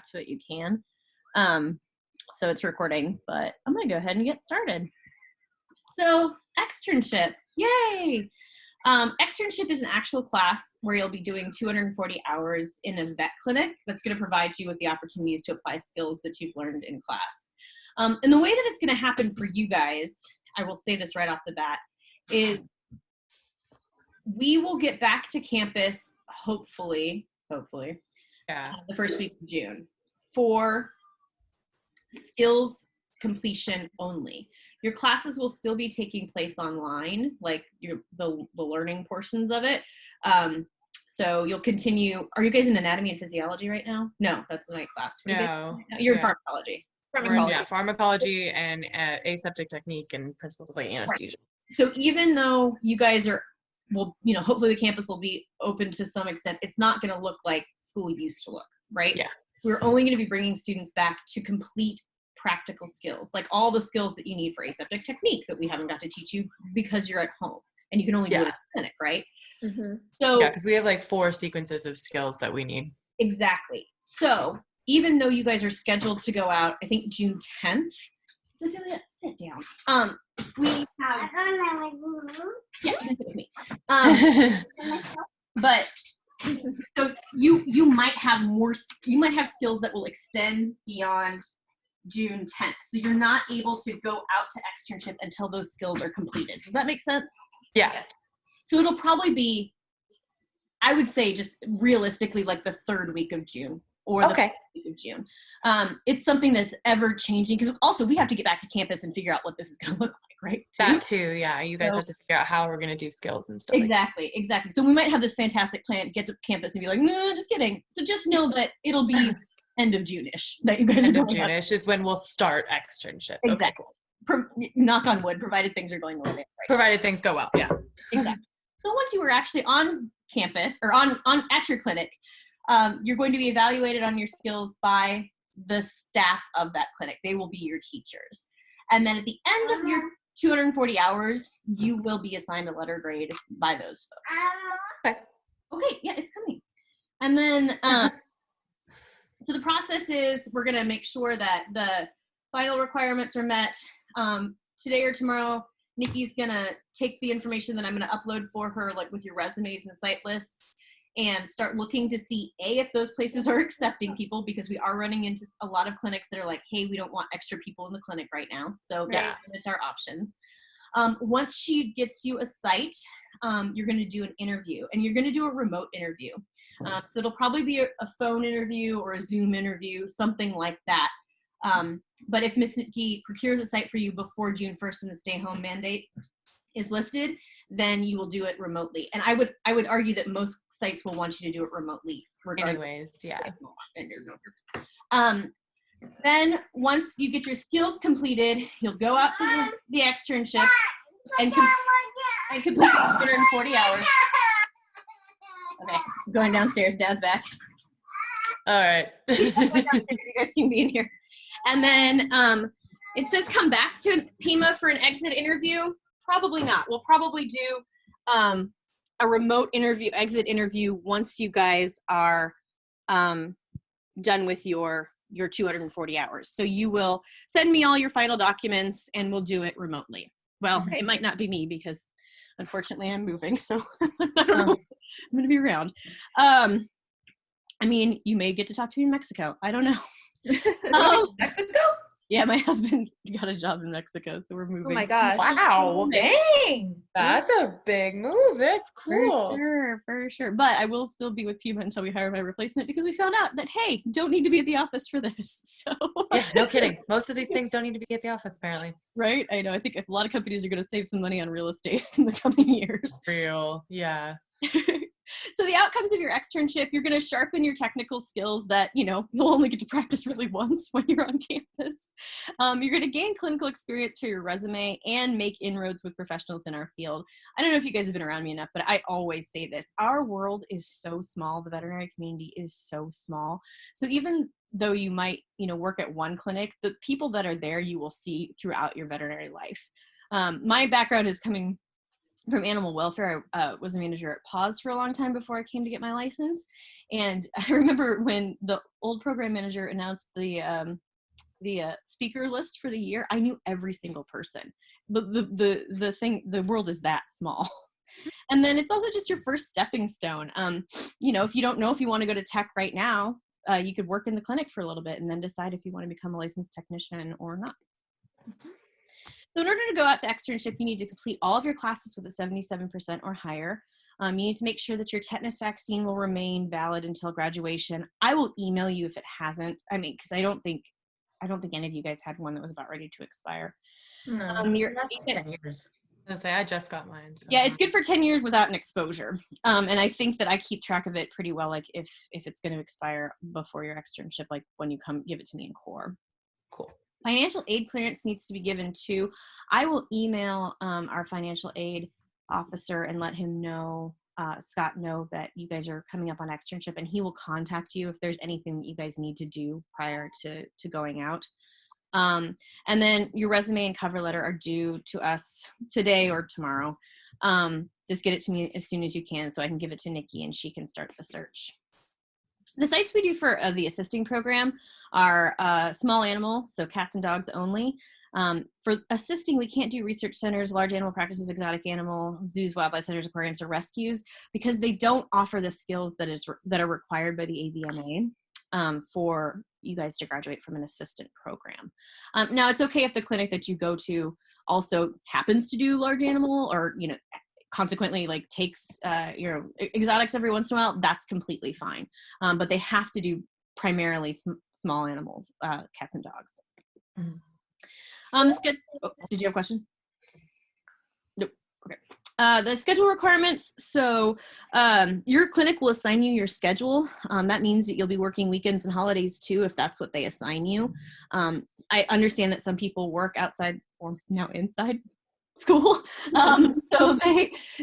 back to it, you can. So it's recording, but I'm going to go ahead and get started. So externship, yay! Externship is an actual class where you'll be doing 240 hours in a vet clinic that's going to provide you with the opportunities to apply skills that you've learned in class. And the way that it's going to happen for you guys, I will say this right off the bat, is we will get back to campus, hopefully, the first week of June for skills completion only. Your classes will still be taking place online, like the learning portions of it. So you'll continue. Are you guys in anatomy and physiology right now? No, that's the night class. No. You're in pharmacology. Pharmacology and aseptic technique and principles of anesthesia. So even though you guys are, well, hopefully the campus will be open to some extent, it's not going to look like school used to look, right? Yeah. We're only going to be bringing students back to complete practical skills, like all the skills that you need for aseptic technique that we haven't got to teach you because you're at home and you can only do it at the clinic, right? Mm-hmm. So yeah, because we have like 4 sequences of skills that we need. Exactly. So even though you guys are scheduled to go out, I think June 10th. Cecilia, sit down. We have. Yeah, you can sit with me. But so you might have more. You might have skills that will extend beyond June 10th. So you're not able to go out to externship until those skills are completed. Does that make sense? Yeah. Yes. So it'll probably be, I would say, just realistically like the 3rd week of June or the 4th week of June. It's something that's ever changing because also we have to get back to campus and figure out what this is going to look like, right? That too, yeah. You guys have to figure out how we're going to do skills and stuff. Exactly. So we might have this fantastic plan, get to campus and be like, no, just kidding. So just know that it'll be end of June-ish that you guys end of June-ish is when we'll start externship. Exactly. Okay, cool. Knock on wood, provided things are going well there. Right? Provided things go well, yeah. Exactly. So once you were actually on campus or at your clinic, you're going to be evaluated on your skills by the staff of that clinic. They will be your teachers. And then at the end of your 240 hours, you will be assigned a letter grade by those folks. Okay, yeah, it's coming. And then, so the process is we're going to make sure that the final requirements are met. Today or tomorrow, Nikki's going to take the information that I'm going to upload for her, like with your resumes and site lists, and start looking to see, if those places are accepting people, because we are running into a lot of clinics that are like, hey, we don't want extra people in the clinic right now. So that limits our options. Once she gets you a site, you're going to do an interview, and you're going to do a remote interview. So it'll probably be a phone interview or a Zoom interview, something like that. But if Ms. Nikki procures a site for you before June 1st and the stay home mandate is lifted, then you will do it remotely. And I would argue that most sites will want you to do it remotely. Anyways, yeah. Then once you get your skills completed, you'll go out to the externship and complete 240 hours. Okay, I'm going downstairs. Dad's back. All right. You guys can be in here. And then it says come back to Pima for an exit interview. Probably not. We'll probably do a remote exit interview once you guys are done with your 240 hours. So you will send me all your final documents and we'll do it remotely. Well, It might not be me because unfortunately I'm moving, so I don't know. I'm going to be around. I mean, you may get to talk to me in Mexico. I don't know. Mexico? Yeah, my husband got a job in Mexico, so we're moving. Oh my gosh. Wow. Dang. That's a big move. That's cool. For sure. But I will still be with Puma until we hire my replacement because we found out that, hey, don't need to be at the office for this. So yeah, no kidding. Most of these things don't need to be at the office, apparently. Right? I know. I think a lot of companies are going to save some money on real estate in the coming years. Real. Yeah. So the outcomes of your externship, you're going to sharpen your technical skills that, you'll only get to practice really once when you're on campus. You're going to gain clinical experience for your resume and make inroads with professionals in our field. I don't know if you guys have been around me enough, but I always say this. Our world is so small. The veterinary community is so small. So even though you might, work at one clinic, the people that are there you will see throughout your veterinary life. My background is coming from animal welfare. I was a manager at Paws for a long time before I came to get my license. And I remember when the old program manager announced the speaker list for the year, I knew every single person. The world is that small. And then it's also just your first stepping stone. If you don't know if you want to go to tech right now, you could work in the clinic for a little bit and then decide if you want to become a licensed technician or not. So in order to go out to externship, you need to complete all of your classes with a 77% or higher. You need to make sure that your tetanus vaccine will remain valid until graduation. I will email you if it hasn't. Because I don't think any of you guys had one that was about ready to expire. No, not 10 years. I just got mine. So. Yeah, it's good for 10 years without an exposure. And I think that I keep track of it pretty well, like if it's going to expire before your externship, like when you come give it to me in core. Cool. Financial aid clearance needs to be given too. I will email our financial aid officer and let him know, Scott, know that you guys are coming up on externship, and he will contact you if there's anything that you guys need to do prior to going out. And then your resume and cover letter are due to us today or tomorrow. Just get it to me as soon as you can so I can give it to Nikki and she can start the search. The sites we do for the assisting program are small animal, so cats and dogs only. For assisting, we can't do research centers, large animal practices, exotic animal, zoos, wildlife centers, aquariums, or rescues because they don't offer the skills that are required by the AVMA for you guys to graduate from an assistant program. Now, it's okay if the clinic that you go to also happens to do large animal or, consequently like takes exotics every once in a while. That's completely fine, but they have to do primarily small animals, cats and dogs. Did you have a question? Nope. Okay. The schedule requirements. So your clinic will assign you your schedule. That means that you'll be working weekends and holidays too, if that's what they assign you. I understand that some people work outside or now inside school. So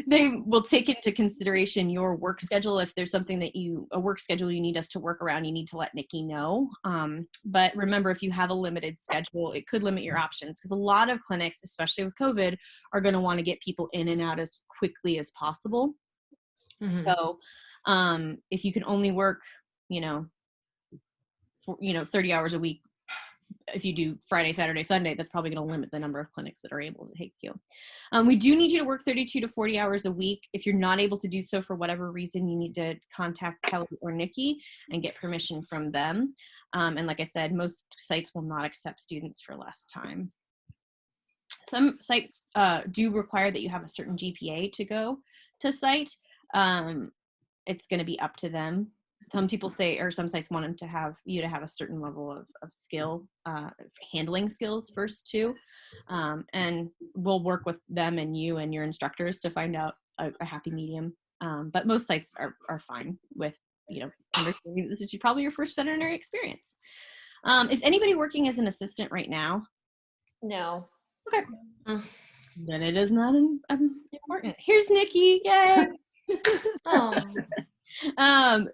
they will take into consideration your work schedule. If there's something a work schedule you need us to work around, you need to let Nikki know. But remember, if you have a limited schedule, it could limit your options because a lot of clinics, especially with COVID, are going to want to get people in and out as quickly as possible. Mm-hmm. So if you can only work, 30 hours a week, if you do Friday, Saturday, Sunday, that's probably going to limit the number of clinics that are able to take you. We do need you to work 32 to 40 hours a week. If you're not able to do so for whatever reason, you need to contact Kelly or Nikki and get permission from them. And like I said, most sites will not accept students for less time. Some sites do require that you have a certain GPA to go to site. It's going to be up to them. Some people say, or some sites want them to have you to have a certain level of skill, handling skills first too. And we'll work with them and you and your instructors to find out a happy medium. But most sites are fine with, understanding this is probably your first veterinary experience. Is anybody working as an assistant right now? No. Okay. Then it is not important. Here's Nikki. Yay.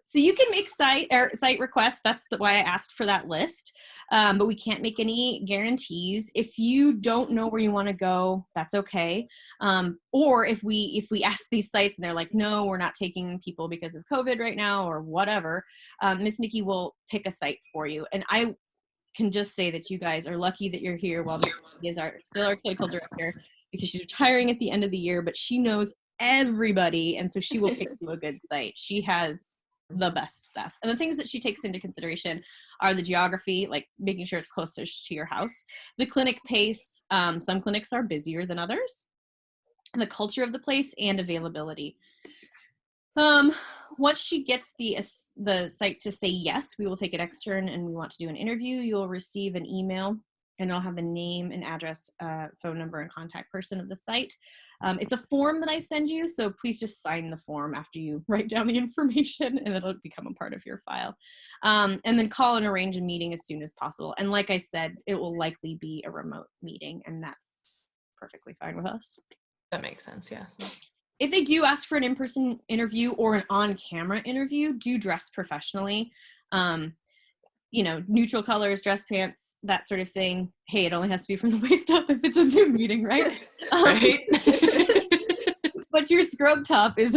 So you can make site requests. That's why I asked for that list. But we can't make any guarantees. If you don't know where you want to go, that's okay. Or if we ask these sites and they're like, no, we're not taking people because of COVID right now or whatever, Miss Nikki will pick a site for you. And I can just say that you guys are lucky that you're here while Miss Nikki is still our clinical director because she's retiring at the end of the year, but she knows everybody, and so she will pick you a good site. She has the best stuff, and the things that she takes into consideration are the geography, like making sure it's closest to your house, the clinic pace, some clinics are busier than others, and the culture of the place, and availability. Once she gets the site to say yes, we will take it extern and we want to do an interview, you'll receive an email and it'll have the name and address, phone number, and contact person of the site. It's a form that I send you, so please just sign the form after you write down the information and it'll become a part of your file. And then call and arrange a meeting as soon as possible. And like I said, it will likely be a remote meeting, and that's perfectly fine with us. That makes sense, yes. If they do ask for an in-person interview or an on-camera interview, do dress professionally. Neutral colors, dress pants, that sort of thing. Hey, it only has to be from the waist up if it's a Zoom meeting, right? Right. but your scrub top is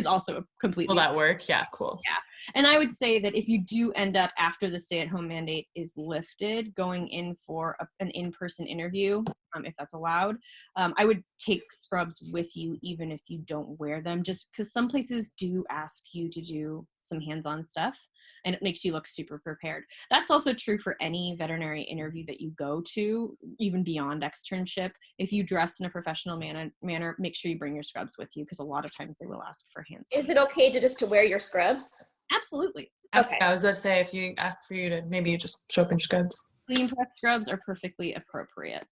also completely. Will that work? Yeah, cool. Yeah. And I would say that if you do end up, after the stay-at-home mandate is lifted, going in for an in-person interview, if that's allowed, I would take scrubs with you even if you don't wear them, just because some places do ask you to do some hands-on stuff, and it makes you look super prepared. That's also true for any veterinary interview that you go to, even beyond externship. If you dress in a professional manner, make sure you bring your scrubs with you, because a lot of times they will ask for hands-on. Is it okay to wear your scrubs? Absolutely. Okay. I was about to say, if you ask for you to maybe just show up in your scrubs. Clean press scrubs are perfectly appropriate.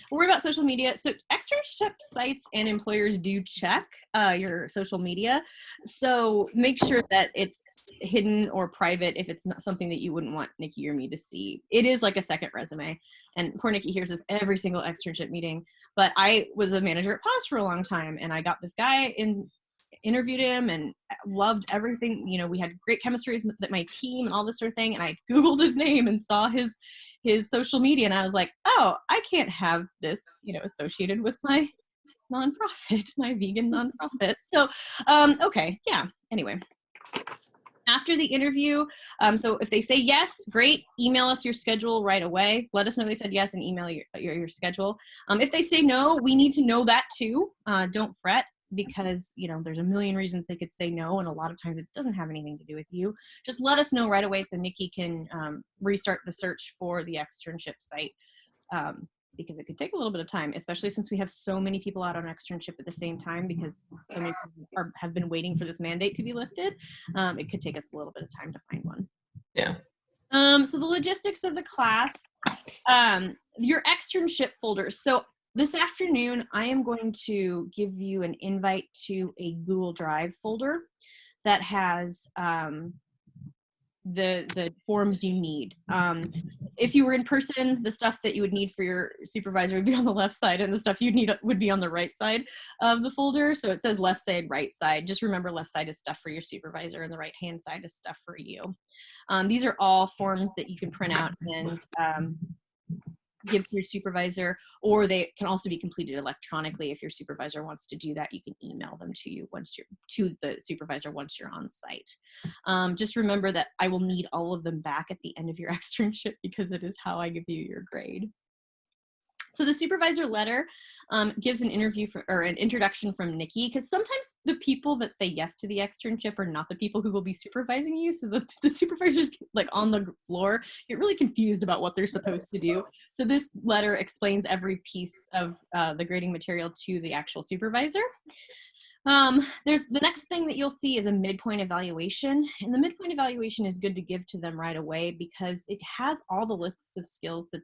What about social media? So externship sites and employers do check your social media. So make sure that it's hidden or private if it's not something that you wouldn't want Nikki or me to see. It is like a second resume. And poor Nikki hears this every single externship meeting. But I was a manager at Pause for a long time, and I got this guy interviewed him and loved everything. You know, we had great chemistry with my team and all this sort of thing. And I Googled his name and saw his social media, and I was like, oh, I can't have this, associated with my nonprofit, my vegan nonprofit. So, okay. Yeah. Anyway, after the interview, so if they say yes, great, email us your schedule right away. Let us know they said yes and email your schedule. If they say no, we need to know that too. Don't fret, because there's a million reasons they could say no, and a lot of times it doesn't have anything to do with you. Just let us know right away so Nikki can restart the search for the externship site, because it could take a little bit of time, especially since we have so many people out on externship at the same time, because so many people have been waiting for this mandate to be lifted. It could take us a little bit of time to find one. Yeah. So the logistics of the class, your externship folders. So this afternoon, I am going to give you an invite to a Google Drive folder that has the forms you need. If you were in person, the stuff that you would need for your supervisor would be on the left side, and the stuff you'd need would be on the right side of the folder. So it says left side, right side. Just remember, left side is stuff for your supervisor and the right hand side is stuff for you. These are all forms that you can print out and give to your supervisor, or they can also be completed electronically. If your supervisor wants to do that, you can email them to you to the supervisor once you're on site. Just remember that I will need all of them back at the end of your externship, because it is how I give you your grade. So the supervisor letter gives an introduction from Nikki, because sometimes the people that say yes to the externship are not the people who will be supervising you. So the supervisors, like on the floor, get really confused about what they're supposed to do. So this letter explains every piece of the grading material to the actual supervisor. There's the next thing that you'll see is a midpoint evaluation, and the midpoint evaluation is good to give to them right away, because it has all the lists of skills that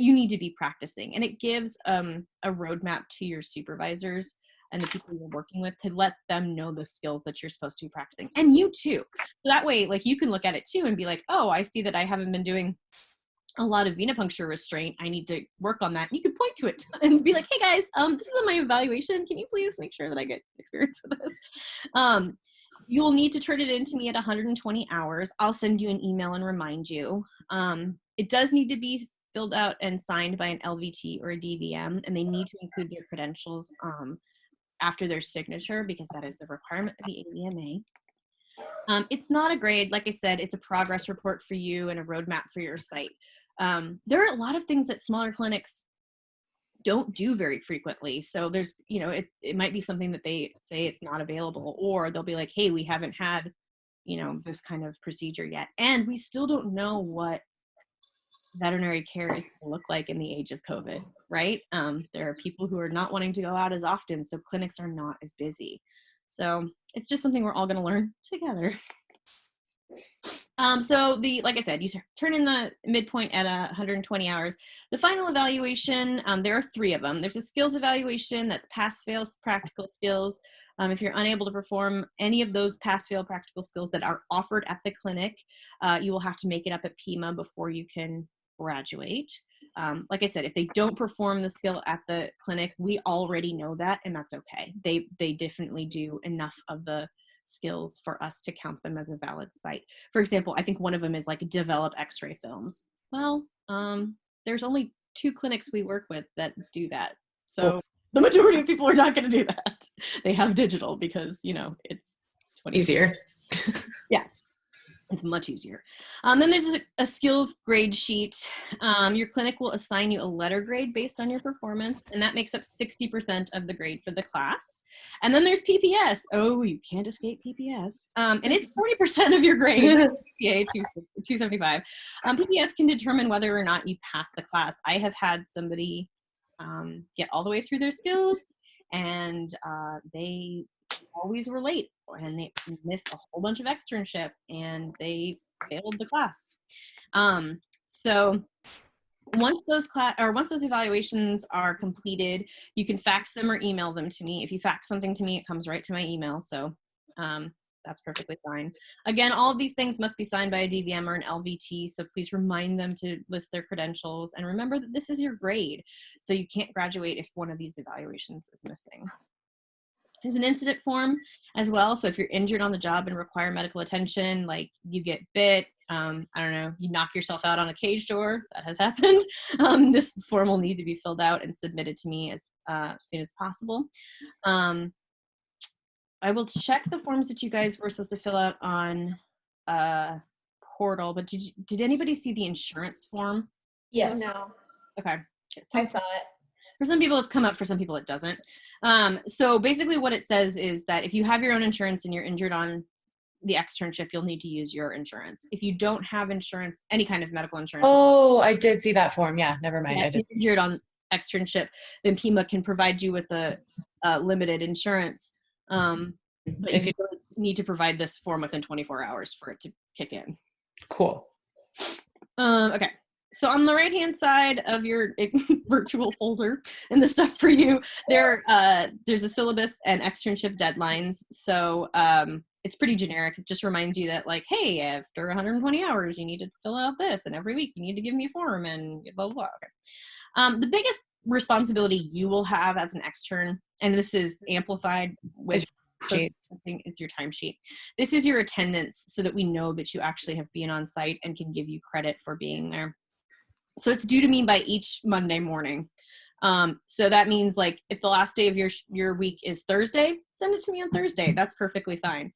you need to be practicing, and it gives a roadmap to your supervisors and the people you're working with to let them know the skills that you're supposed to be practicing, and you too. So that way, like, you can look at it too and be like, oh, I see that I haven't been doing a lot of venipuncture restraint. I need to work on that. You can point to it and be like, hey guys, this is on my evaluation. Can you please make sure that I get experience with this? You'll need to turn it in to me at 120 hours. I'll send you an email and remind you. It does need to be filled out and signed by an LVT or a DVM, and they need to include their credentials after their signature, because that is the requirement of the AVMA. It's not a grade. Like I said, it's a progress report for you and a roadmap for your site. There are a lot of things that smaller clinics don't do very frequently. So there's, it might be something that they say it's not available, or they'll be like, hey, we haven't had, this kind of procedure yet. And we still don't know what veterinary care is going to look like in the age of COVID, right? There are people who are not wanting to go out as often, so clinics are not as busy. So it's just something we're all going to learn together. Like I said, you turn in the midpoint at 120 hours. The final evaluation, there are 3 of them. There's a skills evaluation, that's pass-fail practical skills. If you're unable to perform any of those pass-fail practical skills that are offered at the clinic, you will have to make it up at PIMA before you can graduate. Like I said, if they don't perform the skill at the clinic, we already know that, and that's okay. They definitely do enough of the skills for us to count them as a valid site. For example, I think one of them is like develop x-ray films. Well, there's only 2 clinics we work with that do that. So the majority of people are not going to do that. They have digital because, you know, it's Easier. Yeah. It's much easier. Then there's a skills grade sheet. Your clinic will assign you a letter grade based on your performance, and that makes up 60% of the grade for the class. And then there's PPS. Oh, you can't escape PPS. And it's 40% of your grade, VTA 275. PPS can determine whether or not you pass the class. I have had somebody get all the way through their skills, and they always were late, and they missed a whole bunch of externship, and they failed the class. So once those evaluations are completed, you can fax them or email them to me. If you fax something to me, it comes right to my email. So that's perfectly fine. Again, all of these things must be signed by a DVM or an LVT, so please remind them to list their credentials. And remember that this is your grade, so you can't graduate if one of these evaluations is missing. There's an incident form as well. So if you're injured on the job and require medical attention, like you get bit, I don't know, you knock yourself out on a cage door, that has happened. This form will need to be filled out and submitted to me as soon as possible. I will check the forms that you guys were supposed to fill out on portal, but did anybody see the insurance form? Yes. Oh, no. Okay. I saw it. For some people it's come up, for some people it doesn't. So basically what it says is that if you have your own insurance and you're injured on the externship, you'll need to use your insurance. If you don't have insurance, any kind of medical insurance. Oh, I did see that form. Yeah, never mind. I did. If you're injured on externship, then PIMA can provide you with a limited insurance. But if you need to provide this form within 24 hours for it to kick in. Cool. Okay. So on the right-hand side of your virtual folder and the stuff for you, there's a syllabus and externship deadlines. So it's pretty generic. It just reminds you that, like, hey, after 120 hours, you need to fill out this, and every week you need to give me a form, and blah, blah, blah. Okay. The biggest responsibility you will have as an extern, and this is amplified with is your timesheet. This is your attendance, so that we know that you actually have been on site and can give you credit for being there. So it's due to me by each Monday morning. So that means, like, if the last day of your week is Thursday, send it to me on Thursday. That's perfectly fine.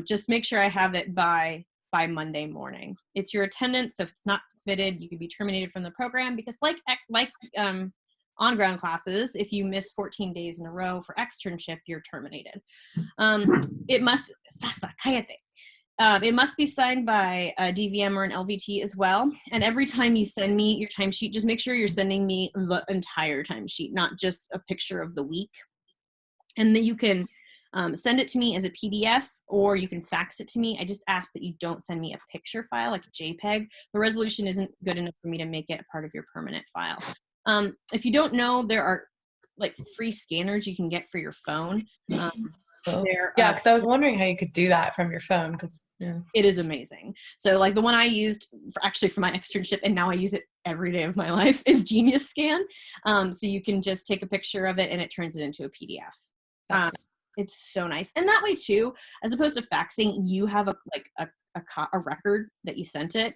Just make sure I have it by Monday morning. It's your attendance. So if it's not submitted, you could be terminated from the program, because like on-ground classes, if you miss 14 days in a row for externship, you're terminated. It must be signed by a DVM or an LVT as well. And every time you send me your timesheet, just make sure you're sending me the entire timesheet, not just a picture of the week. And then you can send it to me as a PDF, or you can fax it to me. I just ask that you don't send me a picture file, like a JPEG. The resolution isn't good enough for me to make it a part of your permanent file. If you don't know, there are like free scanners you can get for your phone. Yeah, because I was wondering how you could do that from your phone, because it is amazing. So like the one I used for my externship, and now I use it every day of my life, is Genius Scan. So you can just take a picture of it and it turns it into a PDF. It's so nice. And that way too, as opposed to faxing, you have a record that you sent it.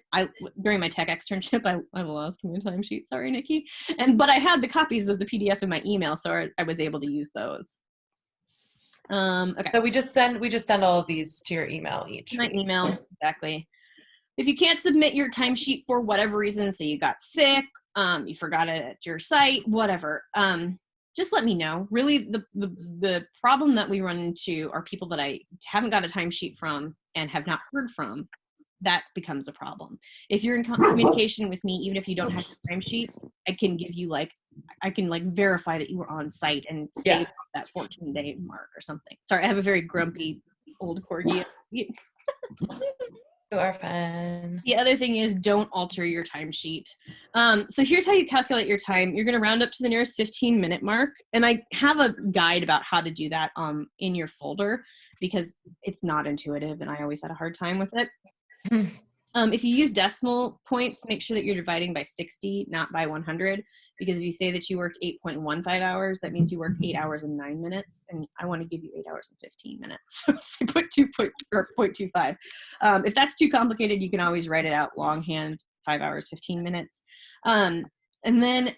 During my tech externship, I lost my timesheet. Sorry, Nikki. But I had the copies of the PDF in my email, so I was able to use those. Okay. So we just send all of these to your email each. My email, exactly. If you can't submit your timesheet for whatever reason, say you got sick, you forgot it at your site, whatever, just let me know. Really, the problem that we run into are people that I haven't got a timesheet from and have not heard from. That becomes a problem. If you're in communication with me, even if you don't have a timesheet, I can give you I can verify that you were on site and save that 14-day mark or something. Sorry, I have a very grumpy old corgi. You are fun. The other thing is, don't alter your timesheet. So here's how you calculate your time. You're going to round up to the nearest 15-minute mark. And I have a guide about how to do that in your folder, because it's not intuitive and I always had a hard time with it. If you use decimal points, make sure that you're dividing by 60, not by 100, because if you say that you worked 8.15 hours, that means you worked 8 hours and 9 minutes, and I want to give you 8 hours and 15 minutes. So say 0.25. If that's too complicated, you can always write it out longhand, 5 hours, 15 minutes. And then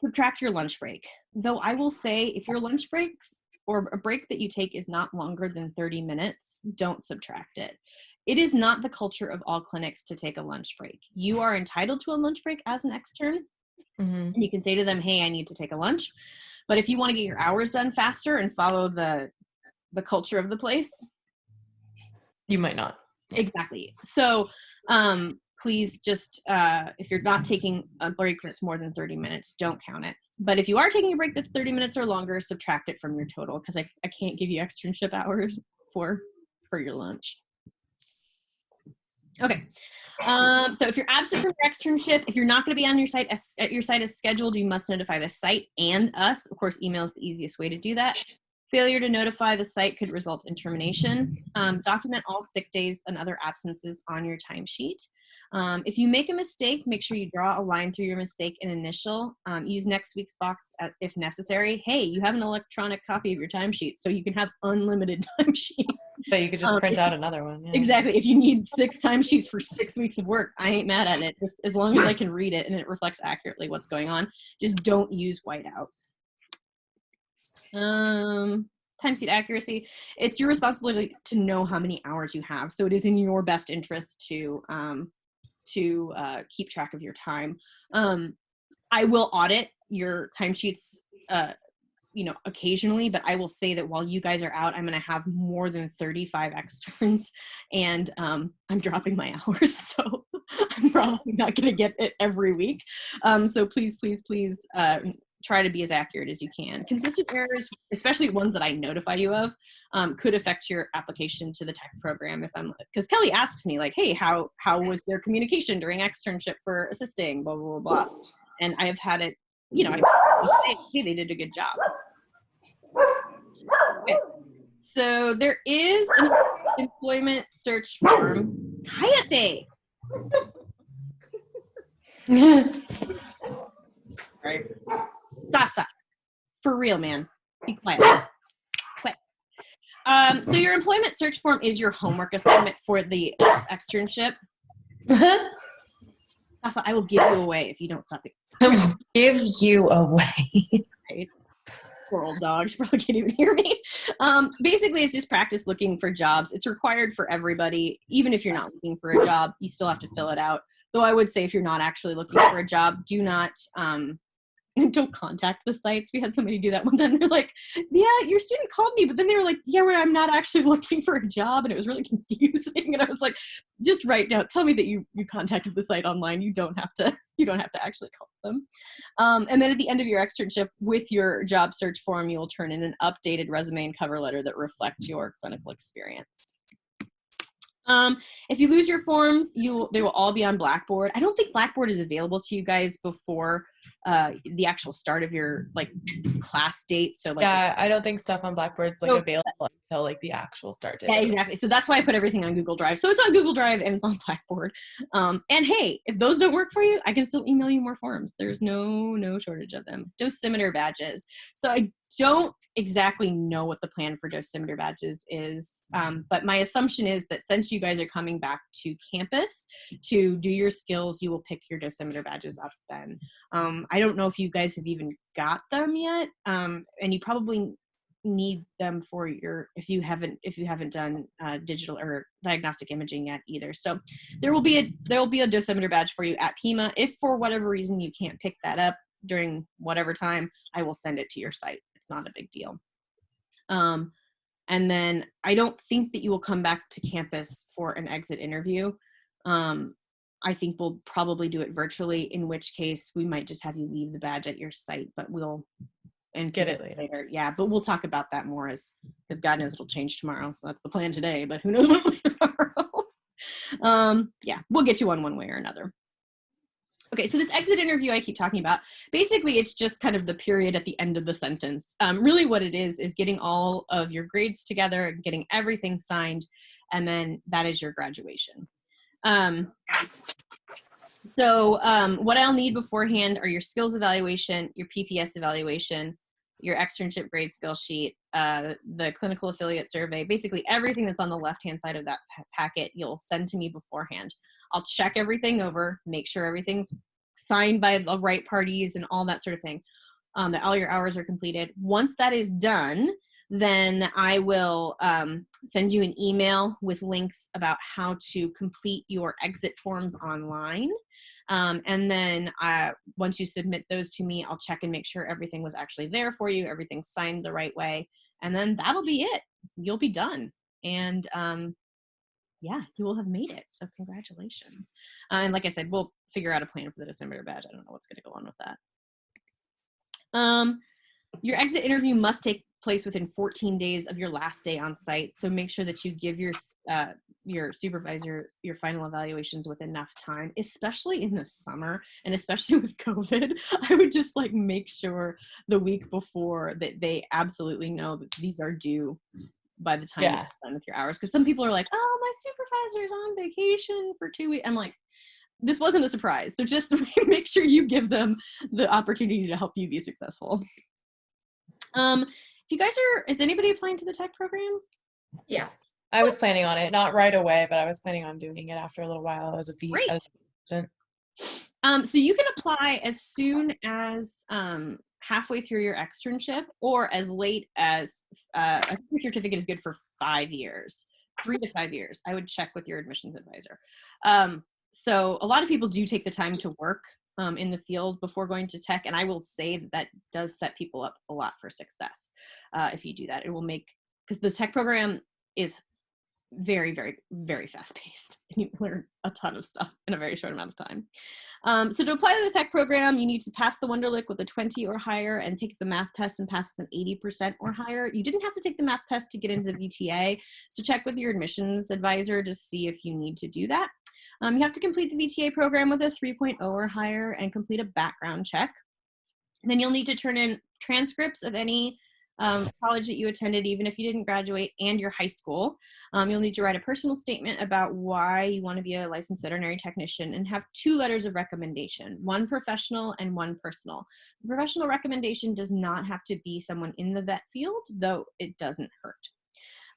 subtract your lunch break. Though I will say, if your lunch breaks or a break that you take is not longer than 30 minutes, don't subtract it. It is not the culture of all clinics to take a lunch break. You are entitled to a lunch break as an extern. Mm-hmm. And you can say to them, hey, I need to take a lunch. But if you want to get your hours done faster and follow the culture of the place, You might not. exactly. So please just, if you're not taking a break that's more than 30 minutes, don't count it. But if you are taking a break that's 30 minutes or longer, subtract it from your total, because I can't give you externship hours for your lunch. Okay. So if you're absent from your externship, if you're not going to be on your site at your site as scheduled, you must notify the site and us. Of course, email is the easiest way to do that. Failure to notify the site could result in termination. Document all sick days and other absences on your timesheet. If you make a mistake, make sure you draw a line through your mistake and initial. Use next week's box if necessary. Hey, you have an electronic copy of your timesheet, so you can have unlimited timesheets. But you could just print out another one. Yeah. Exactly. If you need 6 timesheets for 6 weeks of work, I ain't mad at it. Just as long as I can read it and it reflects accurately what's going on. Just don't use whiteout. Timesheet accuracy. It's your responsibility to know how many hours you have. So it is in your best interest to keep track of your time. I will audit your timesheets occasionally, but I will say that while you guys are out, I'm going to have more than 35 externs, and I'm dropping my hours, so I'm probably not going to get it every week. So please try to be as accurate as you can. Consistent errors, especially ones that I notify you of, could affect your application to the tech program. Because Kelly asks me, like, hey, how was their communication during externship for assisting, blah, blah, blah, blah. And I have had it, I say, hey, they did a good job. Okay. So there is an employment search form. Cállate! Right. Sasa. For real, man. Be quiet. Quick. So your employment search form is your homework assignment for the externship. Sasa, I will give you away if you don't stop it. I will give you away. Right. Poor old dog. She probably can't even hear me. Basically, it's just practice looking for jobs. It's required for everybody. Even if you're not looking for a job, you still have to fill it out. Though I would say if you're not actually looking for a job, do not don't contact the sites. We had somebody do that one time. They're like, yeah, your student called me, but then they were like, yeah, I'm not actually looking for a job. And it was really confusing. And I was like, just write down, tell me that you contacted the site online. You don't have to actually call them. And then at the end of your externship with your job search form, you will turn in an updated resume and cover letter that reflect your clinical experience. If you lose your forms, they will all be on Blackboard. I don't think Blackboard is available to you guys before the actual start of your class date. So yeah, I don't think stuff on Blackboard's available until the actual start date. Yeah, exactly. So that's why I put everything on Google Drive. So it's on Google Drive and it's on Blackboard. And hey, if those don't work for you, I can still email you more forms. There's no shortage of them. Dosimeter badges. So I don't exactly know what the plan for dosimeter badges is, but my assumption is that since you guys are coming back to campus to do your skills, you will pick your dosimeter badges up then. I don't know if you guys have even got them yet, and you probably need them for if you haven't done digital or diagnostic imaging yet either. So there will be a dosimeter badge for you at PIMA. If for whatever reason you can't pick that up during whatever time, I will send it to your site. It's not a big deal. And then I don't think that you will come back to campus for an exit interview. I think we'll probably do it virtually, in which case we might just have you leave the badge at your site, but we'll get it later. Yeah, but we'll talk about that more because God knows it'll change tomorrow. So that's the plan today, but who knows what will be tomorrow. Yeah, we'll get you on one way or another. Okay, so this exit interview I keep talking about, basically it's just kind of the period at the end of the sentence. Really what it is getting all of your grades together and getting everything signed, and then that is your graduation. So what I'll need beforehand are your skills evaluation, your PPS evaluation, your externship grade skill sheet, the clinical affiliate survey, basically everything that's on the left-hand side of that packet you'll send to me beforehand. I'll check everything over, make sure everything's signed by the right parties and all that sort of thing, that all your hours are completed. Once that is done, then I will send you an email with links about how to complete your exit forms online. And then once you submit those to me, I'll check and make sure everything was actually there for you, everything's signed the right way, and then that'll be it. You'll be done. And yeah, you will have made it. So congratulations. And like I said, we'll figure out a plan for the December badge. I don't know what's going to go on with that. Your exit interview must take place within 14 days of your last day on site. So make sure that you give your supervisor your final evaluations with enough time, especially in the summer and especially with COVID. I would just like make sure the week before that they absolutely know that these are due by the time you're done with your hours. Because some people are like, oh, my supervisor's on vacation for 2 weeks. I'm like, this wasn't a surprise. So just make sure you give them the opportunity to help you be successful. If you guys is anybody applying to the tech program? Yeah. I was planning on it, not right away, but I was planning on doing it after a little while as a assistant. So you can apply as soon as halfway through your externship, or as late as I think your certificate is good for 5 years, 3 to 5 years. I would check with your admissions advisor. So a lot of people do take the time to work in the field before going to tech, and I will say that does set people up a lot for success if you do that. It will make, because the tech program is very, very, very fast-paced, and you learn a ton of stuff in a very short amount of time. So to apply to the tech program, you need to pass the Wonderlic with a 20 or higher and take the math test and pass with an 80% or higher. You didn't have to take the math test to get into the VTA, so check with your admissions advisor to see if you need to do that. You have to complete the VTA program with a 3.0 or higher and complete a background check. And then you'll need to turn in transcripts of any college that you attended, even if you didn't graduate, and your high school. You'll need to write a personal statement about why you want to be a licensed veterinary technician and have 2 letters of recommendation, 1 professional and 1 personal. The professional recommendation does not have to be someone in the vet field, though it doesn't hurt.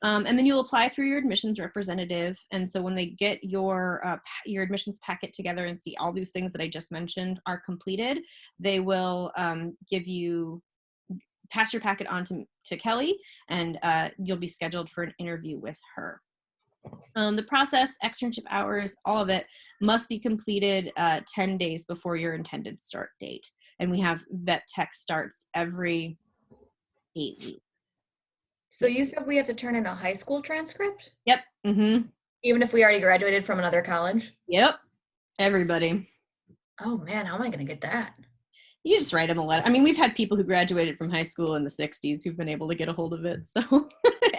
And then you'll apply through your admissions representative. And so when they get your admissions packet together and see all these things that I just mentioned are completed, they will pass your packet on to Kelly, and you'll be scheduled for an interview with her. The process, externship hours, all of it must be completed 10 days before your intended start date. And we have vet tech starts every 8 weeks. So you said we have to turn in a high school transcript? Yep. Mm-hmm. Even if we already graduated from another college? Yep. Everybody. Oh man, how am I going to get that? You just write them a letter. I mean, we've had people who graduated from high school in the 60s who've been able to get a hold of it. So,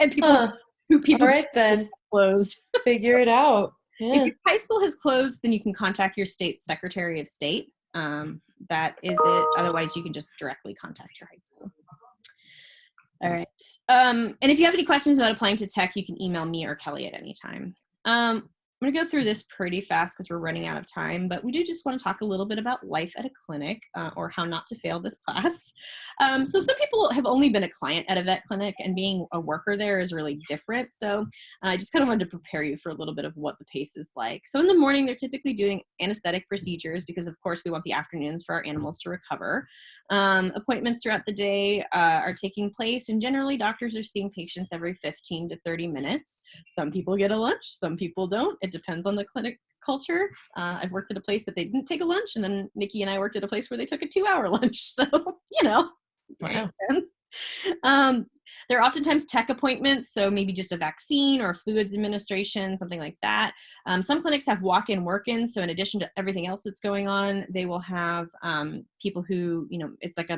and people all right, then closed. Figure it out. Yeah. If your high school has closed, then you can contact your state Secretary of State. That is it. Otherwise, you can just directly contact your high school. All right. And if you have any questions about applying to tech, you can email me or Kelly at any time. I'm going to go through this pretty fast because we're running out of time, but we do just want to talk a little bit about life at a clinic or how not to fail this class. So some people have only been a client at a vet clinic, and being a worker there is really different. So I just kind of wanted to prepare you for a little bit of what the pace is like. So in the morning, they're typically doing anesthetic procedures because, of course, we want the afternoons for our animals to recover. Appointments throughout the day are taking place, and generally doctors are seeing patients every 15 to 30 minutes. Some people get a lunch, some people don't. It depends on the clinic culture. I've worked at a place that they didn't take a lunch, and then Nikki and I worked at a place where they took a 2-hour lunch. So, you know, wow. There are oftentimes tech appointments, so maybe just a vaccine or fluids administration, something like that. Some clinics have walk-in, work-in, so in addition to everything else that's going on, they will have people who, you know, it's like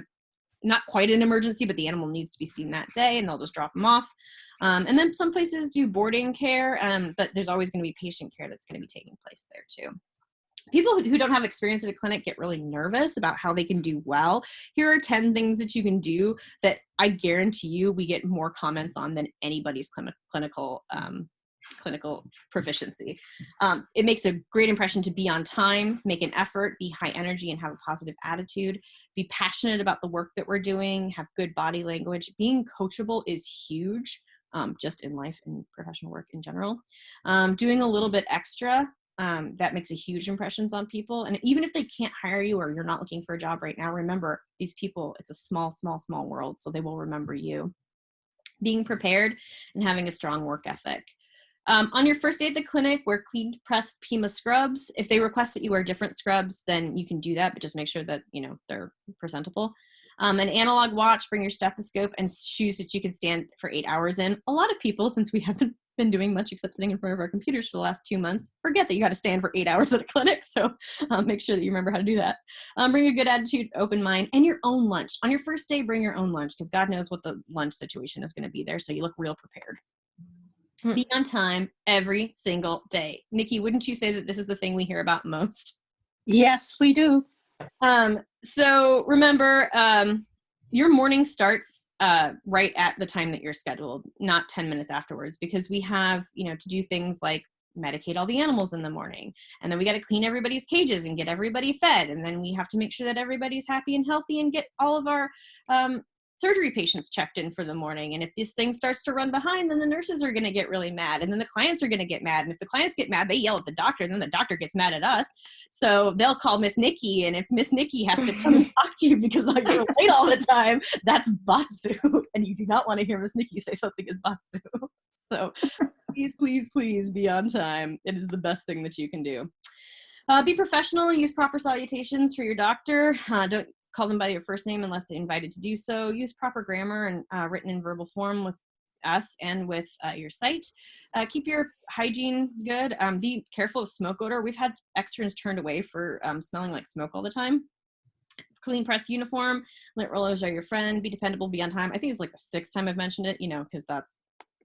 not quite an emergency, but the animal needs to be seen that day, and they'll just drop them off. And then some places do boarding care, but there's always going to be patient care that's going to be taking place there too. People who don't have experience at a clinic get really nervous about how they can do well. Here are 10 things that you can do that I guarantee you we get more comments on than anybody's clinical proficiency. It makes a great impression to be on time, make an effort, be high energy, and have a positive attitude. Be passionate about the work that we're doing, have good body language. Being coachable is huge, just in life and professional work in general. Doing a little bit extra that makes a huge impressions on people. And even if they can't hire you or you're not looking for a job right now, remember these people, it's a small, small, small world. So they will remember you. Being prepared and having a strong work ethic. On your first day at the clinic, wear clean pressed Pima scrubs. If they request that you wear different scrubs, then you can do that, but just make sure that, they're presentable. An analog watch, bring your stethoscope, and shoes that you can stand for 8 hours in. A lot of people, since we haven't been doing much except sitting in front of our computers for the last 2 months, forget that you got to stand for 8 hours at a clinic. So make sure that you remember how to do that. Bring a good attitude, open mind, and your own lunch. On your first day, bring your own lunch because God knows what the lunch situation is going to be there. So you look real prepared. Be on time every single day. Nikki, wouldn't you say that this is the thing we hear about most? Yes, we do. So remember, your morning starts right at the time that you're scheduled, not 10 minutes afterwards, because we have, to do things like medicate all the animals in the morning. And then we got to clean everybody's cages and get everybody fed. And then we have to make sure that everybody's happy and healthy and get all of our surgery patients checked in for the morning. And if this thing starts to run behind, then the nurses are going to get really mad. And then the clients are going to get mad. And if the clients get mad, they yell at the doctor. And then the doctor gets mad at us. So they'll call Miss Nikki. And if Miss Nikki has to come and talk to you because you're late all the time, that's Batsu. And you do not want to hear Miss Nikki say something as Batsu. So please, please, please be on time. It is the best thing that you can do. Be professional and use proper salutations for your doctor. Don't call them by your first name unless they're invited to do so. Use proper grammar and written and verbal form with us and with your site. Keep your hygiene good. Be careful of smoke odor. We've had externs turned away for smelling like smoke all the time. Clean pressed uniform. Lint rollers are your friend. Be dependable. Be on time. I think it's like the 6th time I've mentioned it, because that's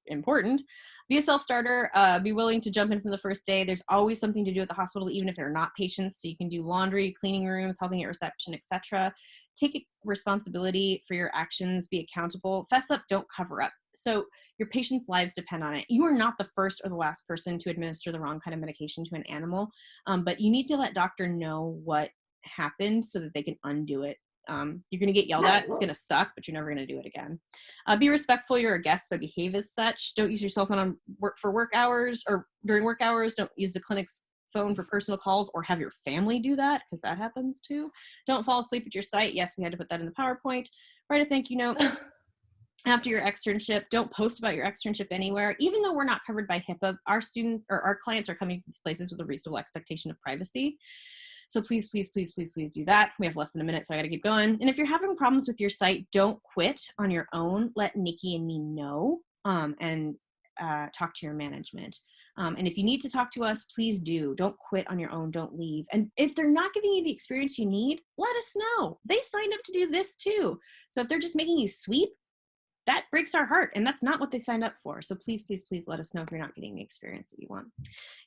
important. Be a self-starter. Be willing to jump in from the first day. There's always something to do at the hospital, even if they're not patients. So you can do laundry, cleaning rooms, helping at reception, etc. Take responsibility for your actions. Be accountable. Fess up. Don't cover up. So your patients' lives depend on it. You are not the first or the last person to administer the wrong kind of medication to an animal, but you need to let doctor know what happened so that they can undo it. You're going to get yelled at. It's going to suck, but you're never going to do it again. Be respectful. You're a guest, so behave as such. Don't use your cell phone for work hours or during work hours. Don't use the clinic's phone for personal calls or have your family do that because that happens too. Don't fall asleep at your site. Yes, we had to put that in the PowerPoint. Write a thank you note. After your externship, don't post about your externship anywhere. Even though we're not covered by HIPAA, our clients are coming to these places with a reasonable expectation of privacy. So please, please, please, please, please do that. We have less than a minute, so I got to keep going. And if you're having problems with your site, don't quit on your own. Let Nikki and me know and talk to your management. And if you need to talk to us, please do. Don't quit on your own. Don't leave. And if they're not giving you the experience you need, let us know. They signed up to do this too. So if they're just making you sweep, that breaks our heart, and that's not what they signed up for. So please, please, please let us know if you're not getting the experience that you want.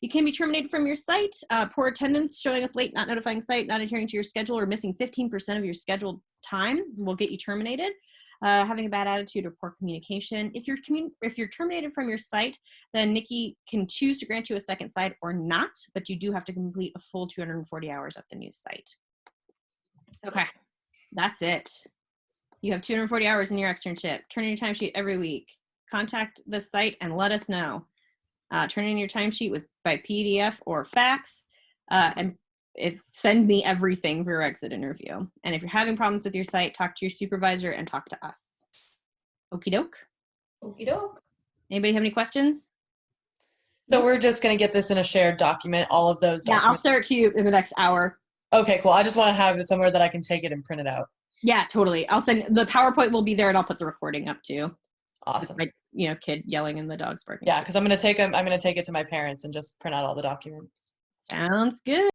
You can be terminated from your site. Poor attendance, showing up late, not notifying site, not adhering to your schedule, or missing 15% of your scheduled time will get you terminated. Having a bad attitude or poor communication. If you're terminated from your site, then Nikki can choose to grant you a second site or not, but you do have to complete a full 240 hours at the new site. Okay, that's it. You have 240 hours in your externship. Turn in your timesheet every week. Contact the site and let us know. Turn in your timesheet by PDF or fax, and send me everything for your exit interview. And if you're having problems with your site, talk to your supervisor and talk to us. Okie doke. Okie doke. Anybody have any questions? So we're just going to get this in a shared document, all of those documents? Yeah, I'll share it to you in the next hour. Okay, cool. I just want to have it somewhere that I can take it and print it out. Yeah, totally. I'll send the PowerPoint will be there, and I'll put the recording up too. Awesome. My, kid yelling and the dogs barking. Yeah, because I'm gonna take it to my parents and just print out all the documents. Sounds good.